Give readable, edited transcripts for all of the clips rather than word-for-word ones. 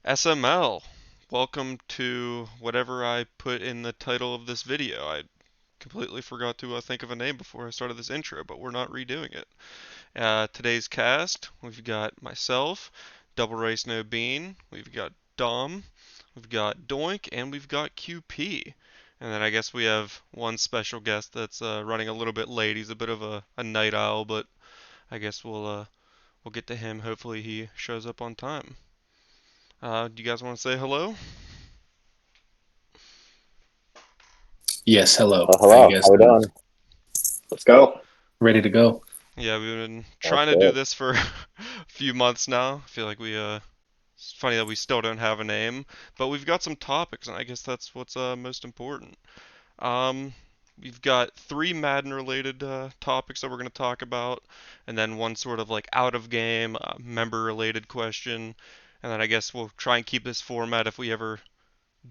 SML, welcome to whatever I put in the title of this video. I completely forgot to think of a name before I started this intro, but we're not redoing it. Today's cast, we've got myself, Double Rice No Bean, we've got Dom, we've got Doink, and we've got QP. And then I guess we have one special guest that's running a little bit late. He's a bit of a night owl, but I guess we'll get to him. Hopefully he shows up on time. Do you guys want to say hello? Yes, hello. Well, How you hello. guys How we doing? doing? Let's go. Ready to go? Yeah, we've been Let's trying to do do it. this for a few months now. I feel like it's funny that we still don't have a name, but we've got some topics, and I guess that's what's most important. Um, we've got three Madden related topics that we're going to talk about, and then one sort of like out of game, member related question, and then I guess we'll try and keep this format if we ever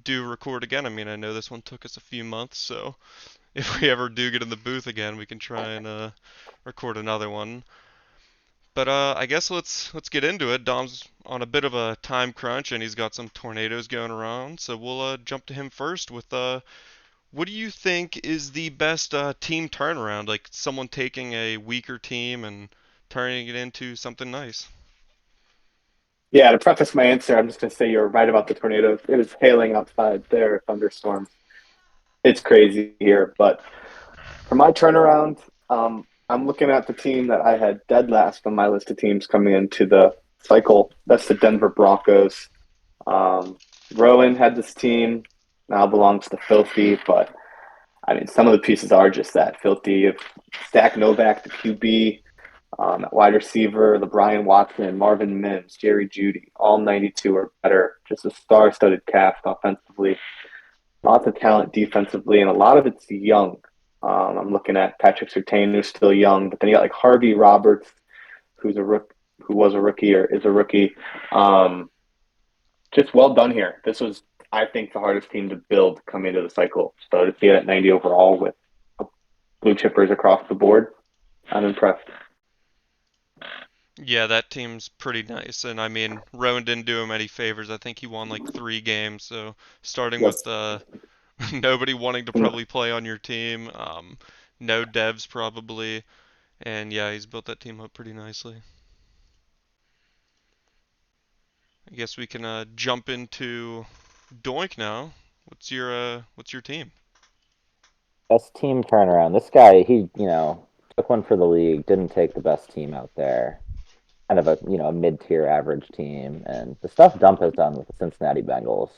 do record again. I mean, I know this one took us a few months, so if we ever do get in the booth again, we can try and record another one. But I guess let's get into it. Dom's on a bit of a time crunch, and he's got some tornadoes going around. So we'll jump to him first with what do you think is the best team turnaround? Like someone taking a weaker team and turning it into something nice. Yeah, to preface my answer, I'm just going to say you're right about the tornadoes. It is hailing outside there, thunderstorms. It's crazy here. But for my turnaround, I'm looking at the team that I had dead last on my list of teams coming into the cycle. That's the Denver Broncos. Um, Rowan had this team, now belongs to Filthy, but I mean, some of the pieces are just that filthy. If Stack Novak, the QB, at wide receiver, the Brian Watson, Marvin Mims, Jerry Judy, all 92 or better. Just a star-studded cast offensively. Lots of talent defensively, and a lot of it's young. I'm looking at Patrick Surtain, who's still young, but then you got like Harvey Roberts, who was a rookie or is a rookie. Um, just well done here. This was, I think, the hardest team to build coming into the cycle. So to see it at 90 overall with blue chippers across the board, I'm impressed. Yeah, that team's pretty nice, and I mean, Rowan didn't do him any favors. I think he won like 3 games, so starting Yep. with nobody wanting to probably play on your team, no devs probably, and yeah, he's built that team up pretty nicely. I guess we can jump into Doink now. What's your team? Best team turnaround. This guy, he took one for the league, didn't take the best team out there. Kind of a mid-tier average team. And the stuff Dump has done with the Cincinnati Bengals.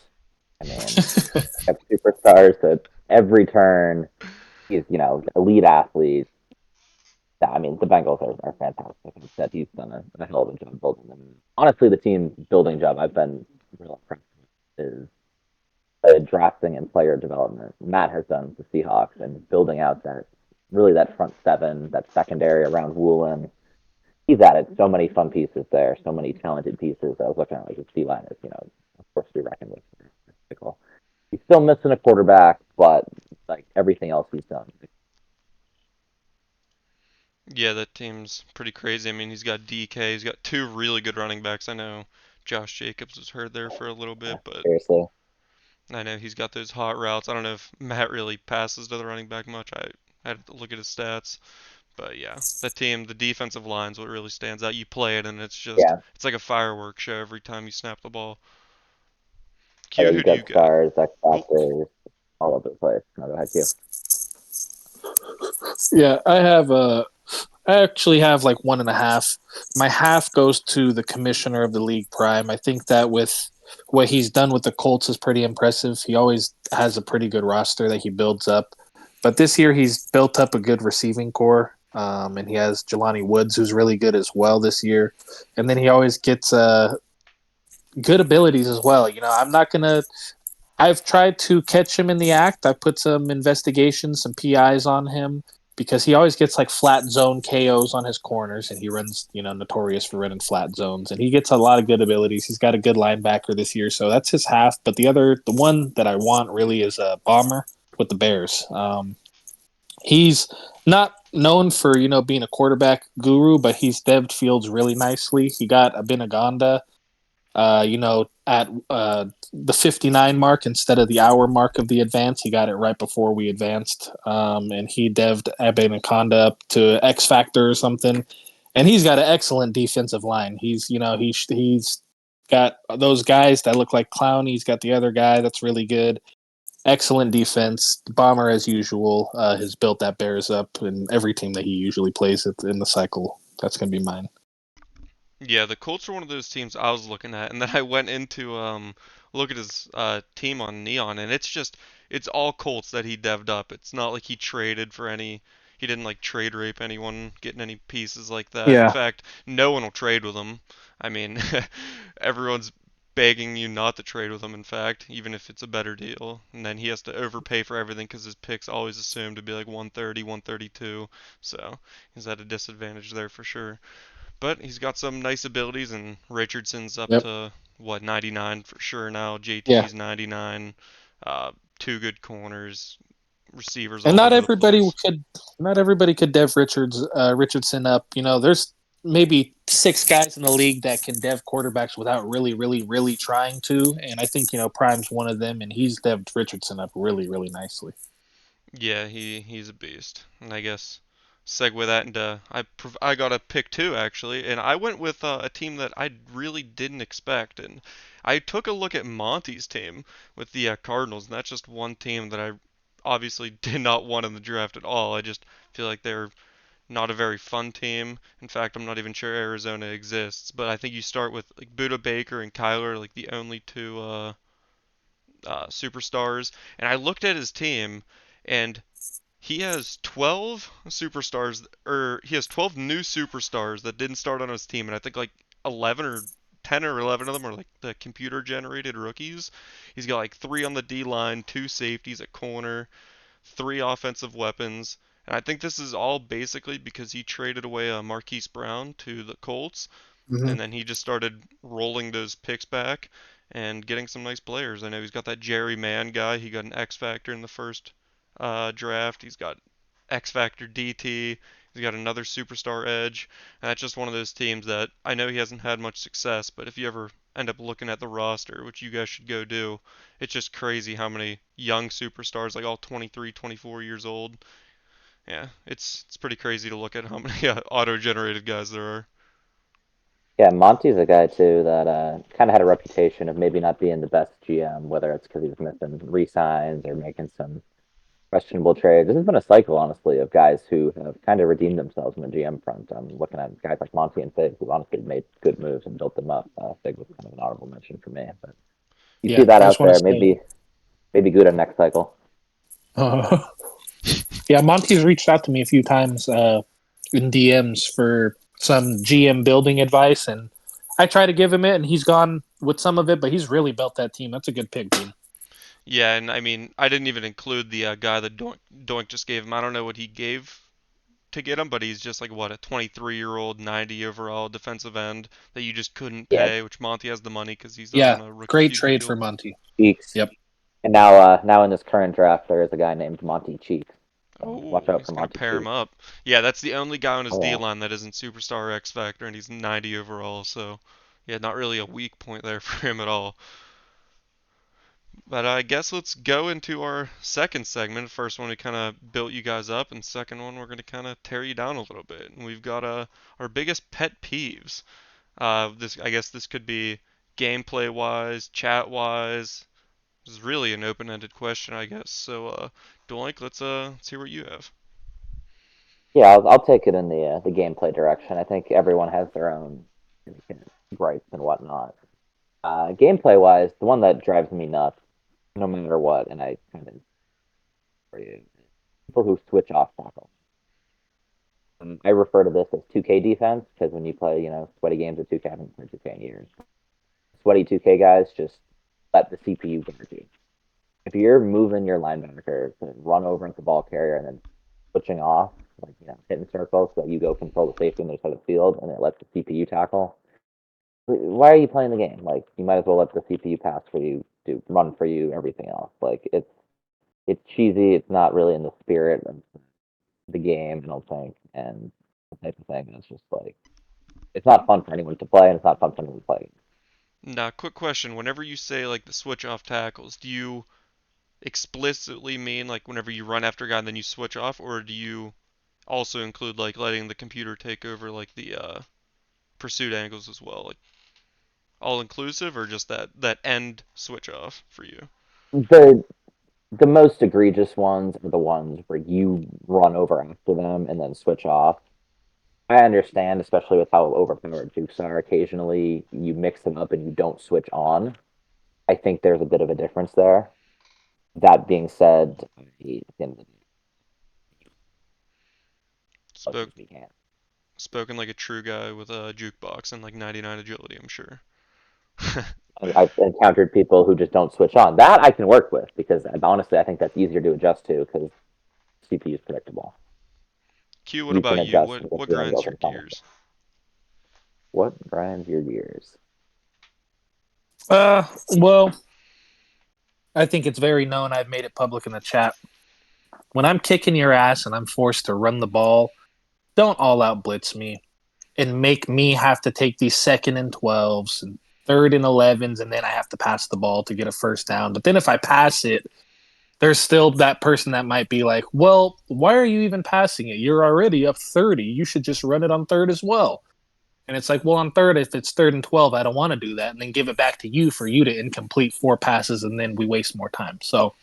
I mean, have superstars at every turn. He's elite athlete. Yeah, I mean, the Bengals are fantastic. Like I said, he's done a hell of a job building them. Honestly, the team building job I've been real impressed with is drafting and player development Matt has done with the Seahawks and building out that front seven, that secondary around Woolen. He's added so many fun pieces there, so many talented pieces. I was looking at like his D line is, of course to be reckoned with. He's still missing a quarterback, but like everything else he's done. Yeah, that team's pretty crazy. I mean, he's got DK, he's got two really good running backs. I know Josh Jacobs was hurt there for a little bit, but Seriously. I know he's got those hot routes. I don't know if Matt really passes to the running back much. I had to look at his stats. But yeah, that team, the defensive line's what really stands out. You play it and Yeah. it's like a fireworks show every time you snap the ball. Yeah, Q, you who do you got got? stars, X Oh, factors, all over the place. No, go ahead, you. Yeah, I actually have like one and a half. My half goes to the commissioner of the league prime. I think that with what he's done with the Colts is pretty impressive. He always has a pretty good roster that he builds up. But this year he's built up a good receiving core. And he has Jelani Woods, who's really good as well this year. And then he always gets good abilities as well. I'm not going to I've tried to catch him in the act. I put some investigations, some PIs on him because he always gets like flat zone KOs on his corners, and he runs, notorious for running flat zones. And he gets a lot of good abilities. He's got a good linebacker this year, so that's his half. But the one that I want really is a bomber with the Bears. He's not known for being a quarterback guru, but he's devved fields really nicely. He got Abinaganda At the 59 mark instead of the hour mark of the advance. He got it right before we advanced. And he devved Abe Nakonda up to X Factor or something. And he's got an excellent defensive line. He's got those guys that look like Clown. He's got the other guy that's really good. Excellent defense. The Bomber, as usual, has built that Bears up in every team that he usually plays in the cycle. That's going to be mine. Yeah, the Colts are one of those teams I was looking at, and then I went into look at his team on Neon, and it's all Colts that he devved up. It's not like he traded for any. He didn't like trade rape anyone, getting any pieces like that. In Yeah. fact, no one will trade with him. I mean, everyone's begging you not to trade with him. In fact, even if it's a better deal, and then he has to overpay for everything because his picks always assumed to be like 130, 132. So he's at a disadvantage there for sure. But he's got some nice abilities, and Richardson's up Yep. to what 99 for sure now. Yeah. JT's 99. Two good corners, receivers And all over the place. not everybody could dev Richardson up. There's maybe six guys in the league that can dev quarterbacks without really, really, really trying to. And I think, Prime's one of them, and he's devved Richardson up really, really nicely. Yeah, he's a beast. And I guess segue that into I got a pick too actually, and I went with a team that I really didn't expect, and I took a look at Monty's team with the Cardinals, and that's just one team that I obviously did not want in the draft at all. I just feel like they're not a very fun team. In fact, I'm not even sure Arizona exists. But I think you start with like Buda Baker and Kyler, like the only two superstars. And I looked at his team, and he has 12 superstars, or he has 12 new superstars that didn't start on his team, and I think like 11 or 10 or 11 of them are like the computer generated rookies. He's got like three on the D line, two safeties at corner, three offensive weapons. And I think this is all basically because he traded away Marquise Brown to the Colts, Mm-hmm. and then he just started rolling those picks back and getting some nice players. I know he's got that Jerry Mann guy. He got an X Factor in the first draft. He's got X Factor DT. He's got another superstar edge. And that's just one of those teams that I know he hasn't had much success, but if you ever end up looking at the roster, which you guys should go do, it's just crazy how many young superstars, like all 23, 24 years old. Yeah, it's pretty crazy to look at how many auto-generated guys there are. Yeah, Monty's a guy too that kind of had a reputation of maybe not being the best GM, whether it's because he was missing re-signs or making some questionable trades. This has been a cycle, honestly, of guys who have kind of redeemed themselves in the GM front. I'm looking at guys like Monty and Fig, who honestly made good moves and built them up. Fig was kind of an honorable mention for me, but you see Yeah, that I just out want there, to say, maybe good on next cycle. uh, yeah, Monty's reached out to me a few times in DMs for some GM building advice, and I try to give him it, and he's gone with some of it, but he's really built that team. That's a good pick, Dean. Yeah, and I mean, I didn't even include the guy that Doink just gave him. I don't know what he gave to get him, but he's just like what a 23-year-old, 90 overall defensive end that you just couldn't Yeah, pay. Which Monty has the money because he's Yeah, on a rookie great QB trade for deal. Monty. Cheeks. Yep. And now in this current draft, there is a guy named Monty Cheeks. So watch Oh, out he's for gonna Monty pair him Cheeks. up. Yeah, that's the only guy on his Oh D yeah. line that isn't superstar X Factor, and he's 90 overall. So, yeah, not really a weak point there for him at all. But I guess let's go into our second segment. First one we kind of built you guys up, and second one we're gonna kind of tear you down a little bit. And we've got our biggest pet peeves. This I guess this could be gameplay wise, chat wise. This is really an open-ended question, I guess. So, Doink, let's hear what you have. Yeah, I'll take it in the gameplay direction. I think everyone has their own gripes and whatnot. Gameplay wise, the one that drives me nuts, no matter what, and I kind of people who switch off tackle. I refer to this as 2K defense because when you play, sweaty games with 2K, I haven't played 2K in years. Sweaty 2K guys just let the CPU guard you. If you're moving your linebacker to run over into the ball carrier and then switching off, like hitting circles so that you go control the safety on the side of the field and it lets the CPU tackle, why are you playing the game? Like you might as well let the CPU pass for you, do run for you, everything else. Like it's cheesy. It's not really in the spirit of the game, I don't think, and the type of thing. And it's just like it's not fun for anyone to play, and it's not fun for anyone to play. Now, quick question. Whenever you say like the switch off tackles, do you explicitly mean like whenever you run after a guy and then you switch off, or do you also include like letting the computer take over like the pursuit angles as well, like all inclusive, or just that end switch off for you? The the most egregious ones are the ones where you run over after them and then switch off. I understand, especially with how overpowered Dukes are. Occasionally, you mix them up and you don't switch on. I think there's a bit of a difference there. That being said, at the end of the day, as close Spoke as we can. spoken like a true guy with a jukebox and like 99 agility, I'm sure. I've encountered people who just don't switch on. That I can work with because honestly, I think that's easier to adjust to because CPU is predictable. Q, what You can about you? adjust What if what you want to go grinds for your the final. gears? What grinds your gears? Well, I think it's very known. I've made it public in the chat. When I'm kicking your ass and I'm forced to run the ball, don't all out blitz me and make me have to take these 2nd and 12s and 3rd and 11s, and then I have to pass the ball to get a first down. But then if I pass it, there's still that person that might be like, well, why are you even passing it? You're already up 30. You should just run it on third as well. And it's like, well, on third, if it's 3rd and 12, I don't want to do that and then give it back to you for you to incomplete 4 passes and then we waste more time. So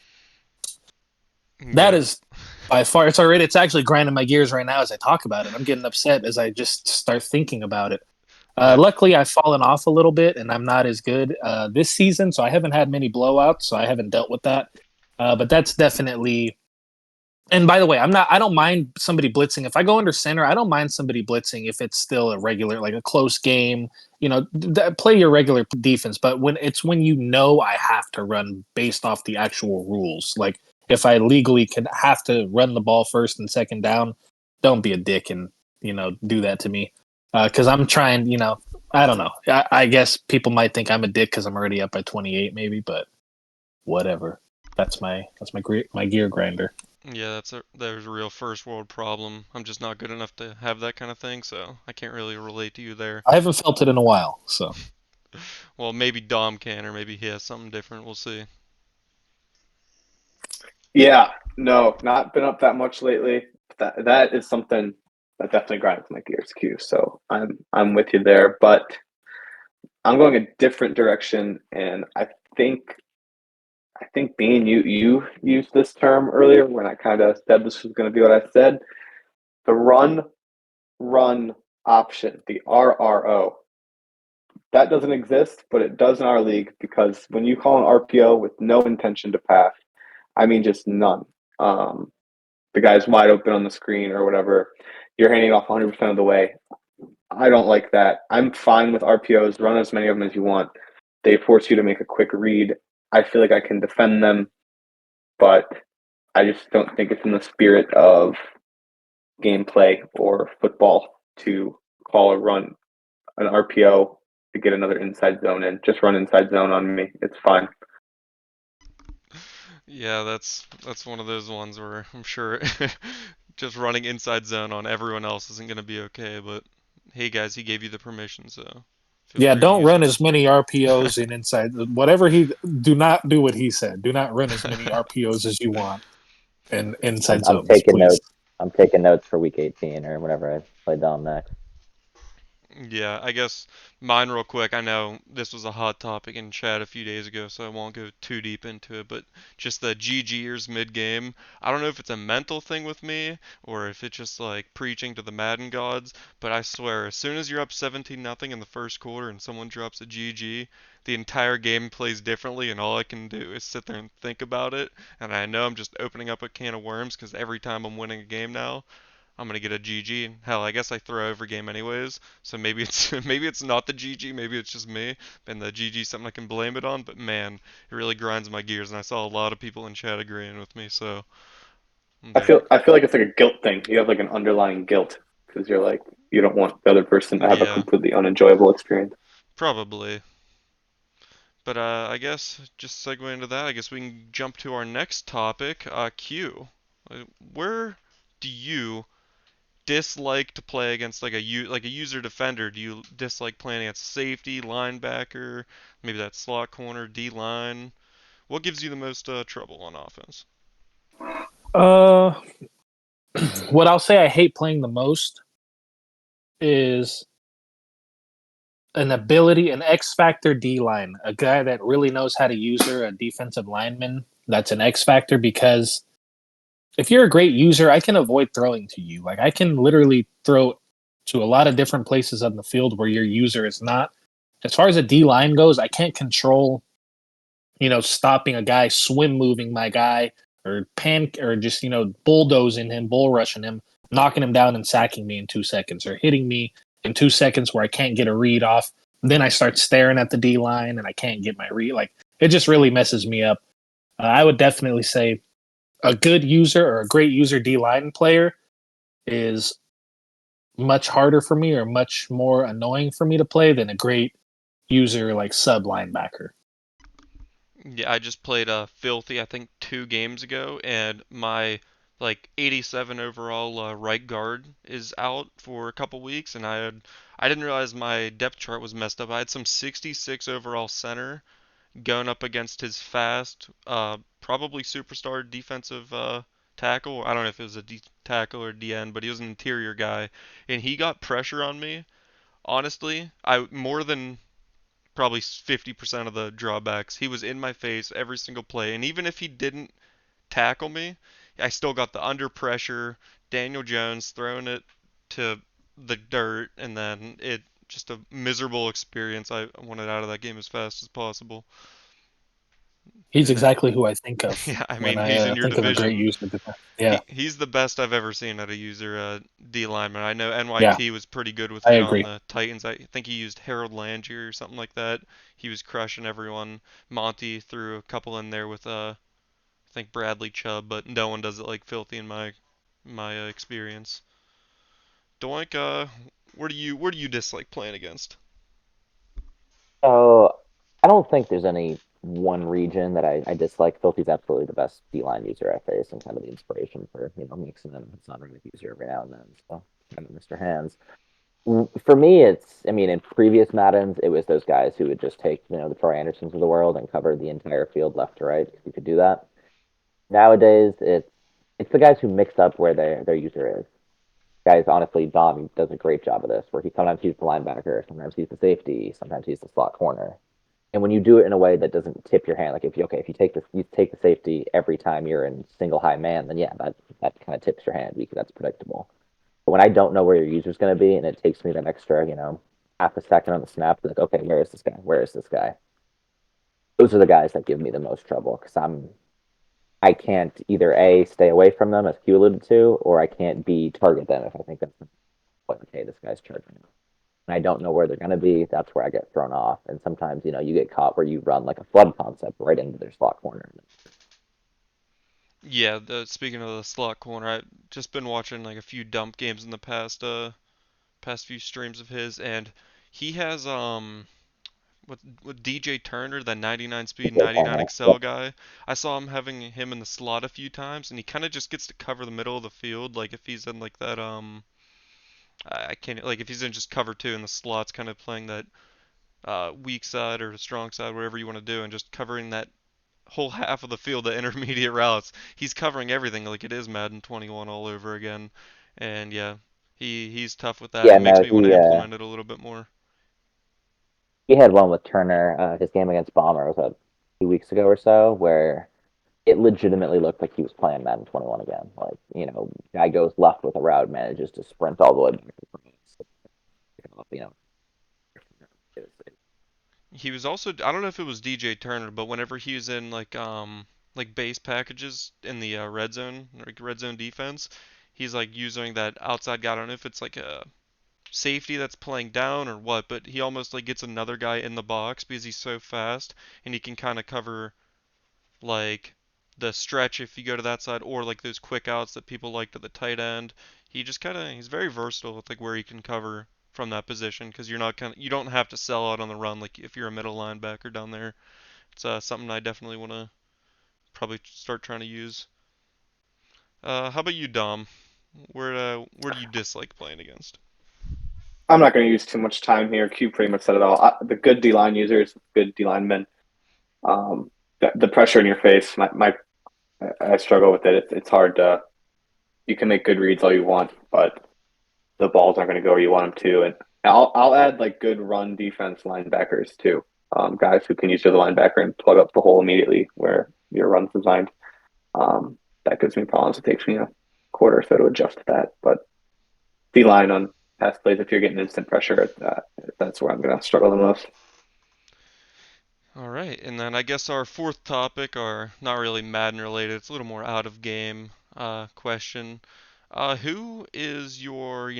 that Yeah. is by far, it's actually grinding my gears right now as I talk about it. I'm getting upset as I just start thinking about it. That Luckily, I've fallen off a little bit and I'm not as good this season. So I haven't had many blowouts. So I haven't dealt with that. But that's definitely. And by the way, I don't mind somebody blitzing. If I go under center, I don't mind somebody blitzing if it's still a regular, like a close game. Play your regular defense. But when you know I have to run based off the actual rules, like if I legally can have to run the ball first and second down, don't be a dick and do that to me. Because I'm trying. I don't know. I guess people might think I'm a dick because I'm already up by 28, maybe. But whatever. That's my gear grinder. yeah, there's a real first world problem. I'm just not good enough to have that kind of thing, so I can't really relate to you there. I haven't felt it in a while, so. Well, maybe Dom can, or maybe he has something different. We'll see. Yeah, no, not been up that much lately. That is something that definitely grinds my gears, Q. So I'm with you there, but I'm going a different direction, and think I think Bean, you used this term earlier when I kind of said this was going to be what I said. The run option, the RRO, that doesn't exist, but it does in our league because when you call an RPO with no intention to pass, I mean just none. Um, the guy's wide open on the screen or whatever, you're handing off 100% of the way. I don't like that. I'm fine with RPOs. Run as many of them as you want. They force you to make a quick read. I feel like I can defend them, but I just don't think it's in the spirit of gameplay or football to call a run an RPO to get another inside zone in. Just run inside zone on me. It's fine. Yeah, that's one of those ones where I'm sure just running inside zone on everyone else isn't gonna be okay, but hey guys, he gave you the permission, so feel Yeah, free to don't use run it. as many RPOs in inside. Whatever do not do what he said. Do not run as many RPOs as you want in inside I'm zones, taking please. notes. I'm taking notes for week 18 or whatever I play Dom next. Yeah, I guess mine real quick. I know this was a hot topic in chat a few days ago, so I won't go too deep into it, but just the GGers mid-game. I don't know if it's a mental thing with me or if it's just like preaching to the Madden gods, but I swear, as soon as you're up 17 nothing in the first quarter and someone drops a GG, the entire game plays differently and all I can do is sit there and think about it, and I know I'm just opening up a can of worms because every time I'm winning a game now, I'm gonna get a GG. Hell, I guess I throw every game anyways, so maybe it's maybe it's not the GG, maybe it's just me, and the GG is something I can blame it on. But man, it really grinds my gears, and I saw a lot of people in chat agreeing with me. So I'm I like, feel like it's like a guilt thing. You have like an underlying guilt because you're like you don't want the other person to have a yeah, completely unenjoyable experience. probably. But I guess just segue into that. I guess we can jump to our next topic. Q. Where do you dislike to play against like a user defender? Do you dislike playing against safety, linebacker, maybe that slot corner, D line? What gives you the most trouble on offense? Uh, what I'll say I hate playing the most is an X factor D line, a guy that really knows how to use her, a defensive lineman that's an X factor because if you're a great user, I can avoid throwing to you. Like I can literally throw to a lot of different places on the field where your user is not. As far as a D line goes, I can't control, stopping a guy, swim moving my guy, or just bulldozing him, bull rushing him, knocking him down and sacking me in 2 seconds, or hitting me in 2 seconds where I can't get a read off. Then I start staring at the D line and I can't get my read. Like it just really messes me up. I would definitely say a good user or a great user D line player is much harder for me or much more annoying for me to play than a great user like sub linebacker. Yeah, I just played Filthy, I think 2 games ago, and my like 87 overall right guard is out for a couple weeks, and I didn't realize my depth chart was messed up. I had some 66 overall center going up against his fast, probably superstar defensive tackle. I don't know if it was a D tackle or DN, but he was an interior guy, and he got pressure on me. Honestly, I more than probably 50% of the drawbacks. He was in my face every single play, and even if he didn't tackle me, I still got the under pressure. Daniel Jones throwing it to the dirt, and then it just a miserable experience. I wanted out of that game as fast as possible. He's And exactly who I think of yeah, I when mean I he's in your think of a great division. user. Yeah, He's the best I've ever seen at a user D lineman. I know yeah, NYT was pretty good with I it on agree. the Titans. I think he used Harold Landry or something like that. He was crushing everyone. Monty threw a couple in there with I think Bradley Chubb, but no one does it like Filthy in my experience. Doink, where do you dislike playing against? So I don't think there's any one region that I dislike. Filthy's absolutely the best D-line user I face and kind of the inspiration for, mixing in his non-running user every now and then. So kind of Mr. Hands. For me, I mean, in previous Maddens, it was those guys who would just take, the Troy Andersons of the world and cover the entire field left to right. You could do that. Nowadays, it's the guys who mix up where their user is. Guys, honestly, Dom does a great job of this, where he sometimes he's the linebacker, sometimes he's the safety, sometimes he's the slot corner. And when you do it in a way that doesn't tip your hand, like if you take this, you take the safety every time you're in single high man, then yeah, that kind of tips your hand because that's predictable. But when I don't know where your user's going to be, and it takes me that extra, half a second on the snap, like, okay, where is this guy? Where is this guy? Those are the guys that give me the most trouble because I can't either A, stay away from them, as Q alluded to, or I can't B, target them if I think that's like, okay, this guy's charging me. And I don't know where they're going to be. That's where I get thrown off. And sometimes, you get caught where you run like a flood concept right into their slot corner. Yeah, speaking of the slot corner, I've just been watching like a few dump games in the past few streams of his, and he has with DJ Turner, that 99 speed, 99 Yep. excel guy. I saw him in the slot a few times, and he kind of just gets to cover the middle of the field. Like if he's in like that I can't like if he's in just cover two in the slots, kind of playing that weak side or strong side, whatever you want to do, and just covering that whole half of the field, the intermediate routes. He's covering everything like it is Madden 21 all over again. And yeah, he's tough with that. Yeah, It makes no, me want to implement it a little bit more. he had one with Turner. His game against Bomber was 2 weeks ago or so, where it legitimately looked like he was playing Madden 21 again. Like, guy goes left with a route, manages to sprint all the way back across. He was also I don't know if it was DJ Turner, but whenever he was in like base packages in the red zone defense, he's like using that outside guy. I don't know if it's like a safety that's playing down or what, but he almost like gets another guy in the box because he's so fast and he can kind of cover like the stretch if you go to that side or like those quick outs that people like to the tight end. He's very versatile with like where he can cover from that position because you don't have to sell out on the run like if you're a middle linebacker down there. It's something I definitely want to probably start trying to use. How about you, Dom? Where do you dislike playing against? I'm not going to use too much time here. Q pretty much said it all. The good D line users, good D linemen. The pressure in your face, I struggle with it. It's hard to. You can make good reads all you want, but the balls aren't going to go where you want them to. And I'll add like good run defense linebackers too. Guys who can use the linebacker and plug up the hole immediately where your run's designed. That gives me problems. It takes me a quarter or so to adjust to that. But D line on pass plays, if you're getting instant pressure, that's where I'm going to struggle the most. All right, and then I guess our fourth topic are not really Madden related. It's a little more out of game question. Who is your,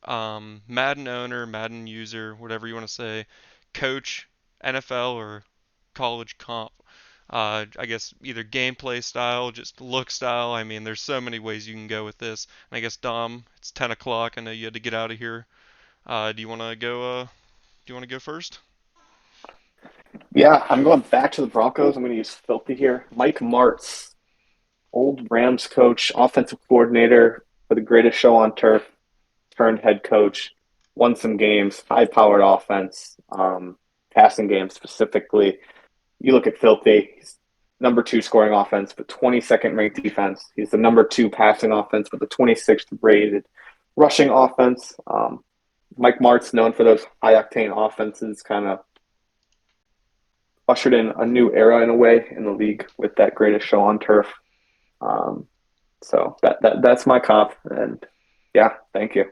Madden owner, Madden user, whatever you want to say, coach, NFL or college comp? I guess either gameplay style, just look style. I mean, there's so many ways you can go with this. And I guess Dom, it's 10 o'clock. I know you had to get out of here. Do you want to go? Do you want to go first? Yeah, I'm going back to the Broncos. I'm going to use filthy here. Mike Martz, old Rams coach, offensive coordinator for the greatest show on turf, turned head coach, won some games, high powered offense, passing game specifically. You look at filthy, he's number two scoring offense, but 22nd ranked defense. He's the number two passing offense with the 26th rated rushing offense. Mike Martz, known for those high octane offenses, kind of ushered in a new era in a way in the league with that greatest show on turf. Um, so that's my comp, and yeah, thank you.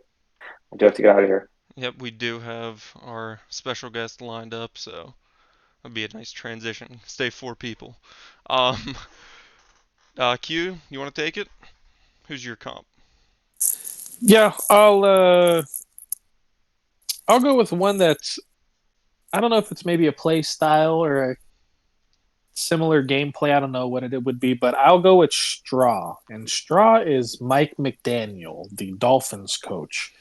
I do have to get out of here. Yep, we do have our special guest lined up, so that'd be a nice transition. Stay four people. Um, Q, you want to take it? Who's your comp? Yeah, I'll go with one that's I don't know if it's maybe a play style or a similar gameplay. I don't know what it would be, but I'll go with Straw. And Straw is Mike McDaniel, the Dolphins coach.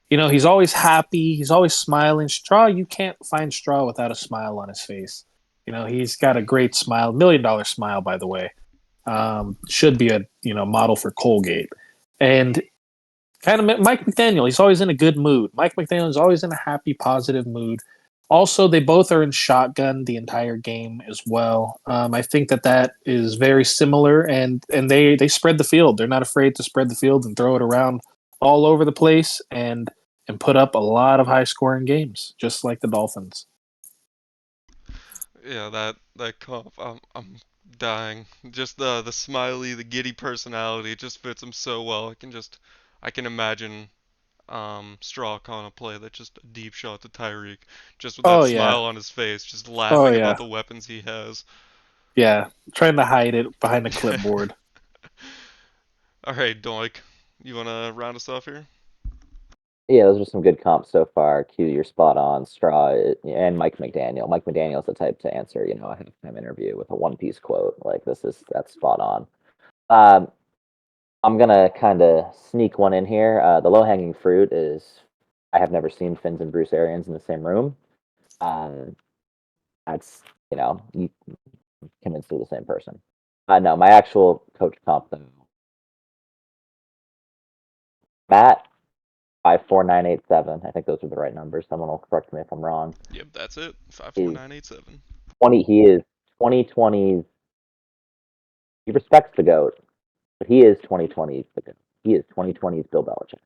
You know, he's always happy, he's always smiling. Straw, you can't find Straw without a smile on his face. You know, he's got a great smile, $1 million smile, by the way. Should be a model for Colgate. And kind of Mike McDaniel, he's always in a good mood. Mike McDaniel is always in a happy, positive mood. Also, they both are in shotgun the entire game as well. I think that is very similar, and they spread the field. They're not afraid to spread the field and throw it around all over the place and put up a lot of high scoring games, just like the Dolphins. Yeah, that comp, I'm dying. Just the smiley, the giddy personality, it just fits him so well. I can imagine Straw calling a play that's just a deep shot to Tyreek, just with that Oh yeah, smile on his face, just oh laughing about yeah, the weapons he has. yeah. Trying to hide it behind a clipboard. All right, Doink, you wanna round us off here? Yeah, those are some good comps so far. Q, you're spot on. Straw and Mike McDaniel. Mike McDaniel's the type to answer, a halftime interview with a One Piece quote. Like that's spot on. Um, I'm gonna kind of sneak one in here. The low hanging fruit is I have never seen Finns and Bruce Arians in the same room. Um, that's you convinced they're the same person. No, my actual coach comp though, Matt 54987. I think those are the right numbers. Someone will correct me if I'm wrong. Yep, that's it. Is 54987. 20? He is 2020's. He respects the goat, but he is 2020's the goat. He is 2020's Bill Belichick.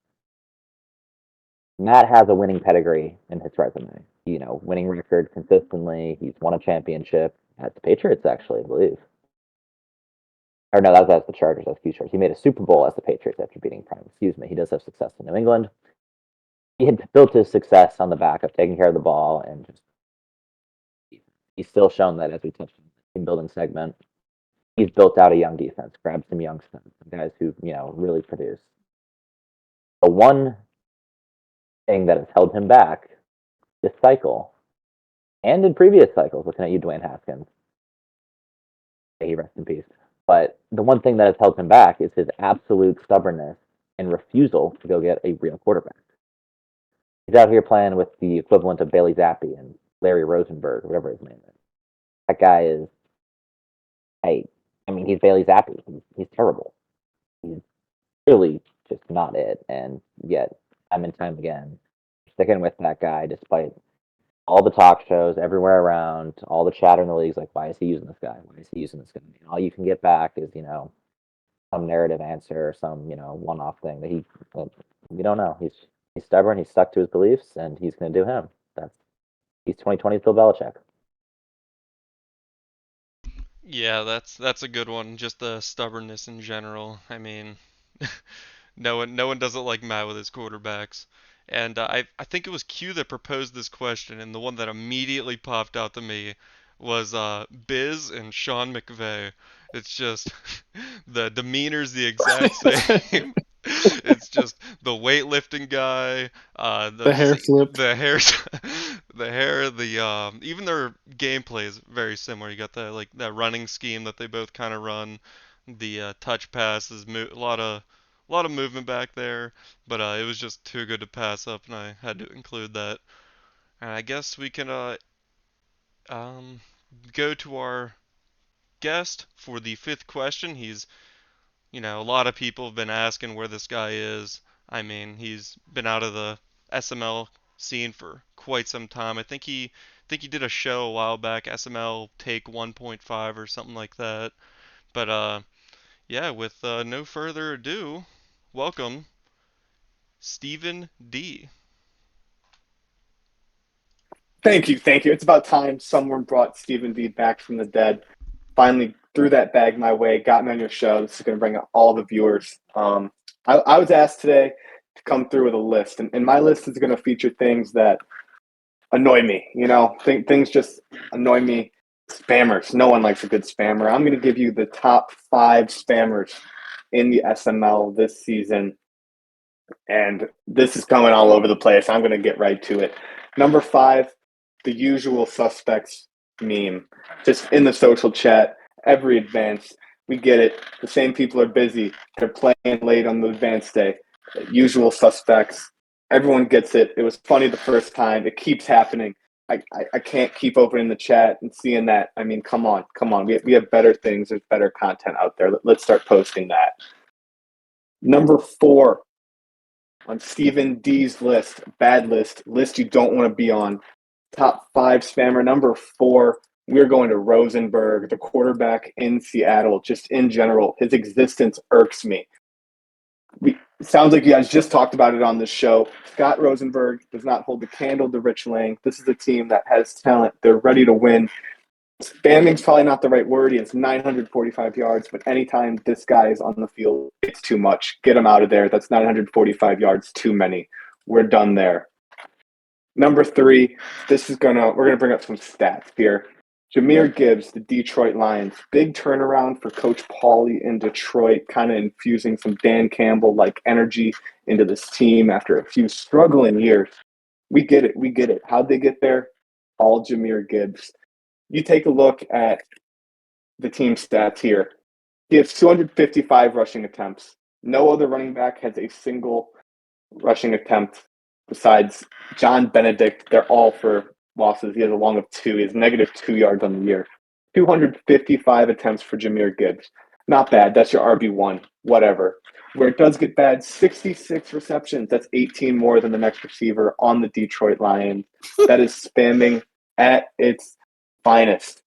Matt has a winning pedigree in his resume. Winning record consistently. He's won a championship at the Patriots, actually, I believe. Or no, that was the Chargers. That's Q Chargers. He made a Super Bowl as the Patriots after beating Prime. Excuse me. He does have success in New England. He had built his success on the back of taking care of the ball, and just he's still shown that as we touched on the team building segment. He's built out a young defense, grabbed some young studs, some guys who really produce. The one thing that has held him back this cycle, and in previous cycles, looking at you, Dwayne Haskins, may he rest in peace. But the one thing that has held him back is his absolute stubbornness and refusal to go get a real quarterback. He's out here playing with the equivalent of Bailey Zappi and Larry Rosenberg, whatever his name is. That guy is, I mean, he's Bailey Zappi. He's terrible. He's really just not it. And yet, time and time again, sticking with that guy despite all the talk shows everywhere around, all the chatter in the leagues, like, why is he using this guy? Why is he using this guy? And all you can get back is, some narrative answer or some, one-off thing that we don't know. He's stubborn. He's stuck to his beliefs, and he's going to do him. He's 2020's Bill Belichick. Yeah, that's a good one. Just the stubbornness in general. I mean, no one doesn't like Matt with his quarterbacks. And I think it was Q that proposed this question, and the one that immediately popped out to me was Biz and Sean McVay. It's just the demeanor's the exact same. It's just the weightlifting guy, The hair flip. the hair, the hair, even their gameplay is very similar. You got that running scheme that they both kind of run, the touch passes, a lot of movement back there, but it was just too good to pass up, and I had to include that. And I guess we can um, go to our guest for the fifth question. A lot of people have been asking where this guy is. I mean, he's been out of the SML scene for quite some time. I think he did a show a while back, SML Take 1.5 or something like that. But yeah, with no further ado, welcome Stephen D. Thank you, thank you. It's about time someone brought Stephen D back from the dead. Finally threw that bag my way, got me on your show. This is going to bring out all the viewers. I was asked today to come through with a list, and my list is going to feature things that annoy me. Things just annoy me. Spammers. No one likes a good spammer. I'm going to give you the top 5 spammers in the SML this season, and this is coming all over the place. I'm going to get right to it. Number 5, the usual suspects meme. Just in the social chat, every advance, we get it. The same people are busy. They're playing late on the advance day. Usual suspects. Everyone gets it. It was funny the first time. It keeps happening. I can't keep opening the chat and seeing that. I mean, come on. We have better things. There's better content out there. Let's start posting that. Number 4 on Stephen D's list, bad list you don't want to be on. Top 5 spammer. Number 4, we're going to Rosenberg, the quarterback in Seattle. Just in general, his existence irks me. Sounds like you guys just talked about it on this show. Scott Rosenberg does not hold the candle to Rich Lang. This is a team that has talent. They're ready to win. Spamming's probably not the right word. He has 945 yards, but anytime this guy is on the field, it's too much. Get him out of there. That's 945 yards too many. We're done there. Number 3, we're gonna bring up some stats here. Jahmyr Gibbs, the Detroit Lions, big turnaround for Coach Pauly in Detroit, kind of infusing some Dan Campbell-like energy into this team after a few struggling years. We get it. How'd they get there? All Jahmyr Gibbs. You take a look at the team stats here. He has 255 rushing attempts. No other running back has a single rushing attempt besides John Benedict. They're all for losses. He has a long of 2. He has -2 yards on the year. 255 attempts for Jahmyr Gibbs. Not bad. That's your RB1. Whatever. Where it does get bad, 66 receptions. That's 18 more than the next receiver on the Detroit Lions. That is spamming at its finest.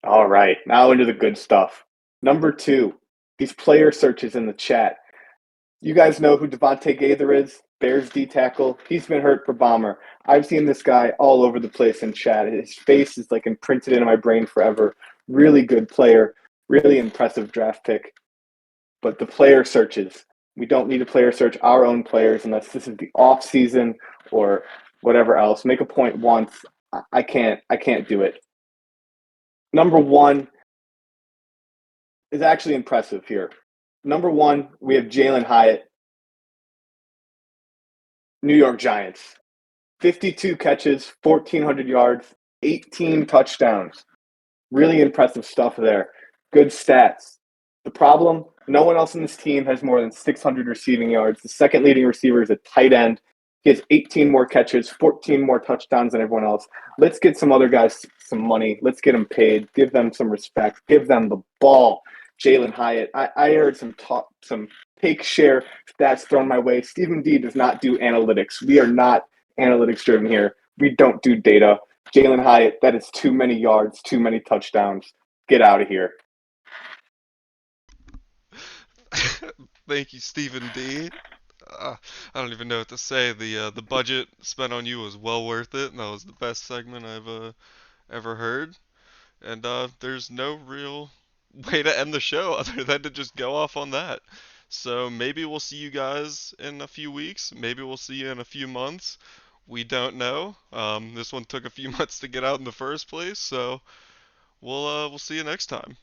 All right. Now into the good stuff. Number 2, these player searches in the chat. You guys know who Devontae Gaither is? Bears D tackle. He's been hurt for Bomber. I've seen this guy all over the place in chat. His face is like imprinted into my brain forever. Really good player. Really impressive draft pick. But the player searches. We don't need to player search our own players unless this is the off season or whatever else. Make a point once. I can't do it. Number 1 is actually impressive here. Number 1, we have Jalen Hyatt, New York Giants. 52 catches, 1,400 yards, 18 touchdowns. Really impressive stuff there. Good stats. The problem, no one else in this team has more than 600 receiving yards. The second leading receiver is a tight end. He has 18 more catches, 14 more touchdowns than everyone else. Let's get some other guys some money. Let's get them paid. Give them some respect. Give them the ball. Jalen Hyatt. I heard some take share stats thrown my way. Stephen D does not do analytics. We are not analytics driven here. We don't do data. Jalen Hyatt, that is too many yards, too many touchdowns. Get out of here. Thank you, Stephen D. I don't even know what to say. The budget spent on you was well worth it, and that was the best segment I've ever heard. And there's no real way to end the show other than to just go off on that. So maybe we'll see you guys in a few weeks. Maybe we'll see you in a few months. We don't know. This one took a few months to get out in the first place, so we'll see you next time.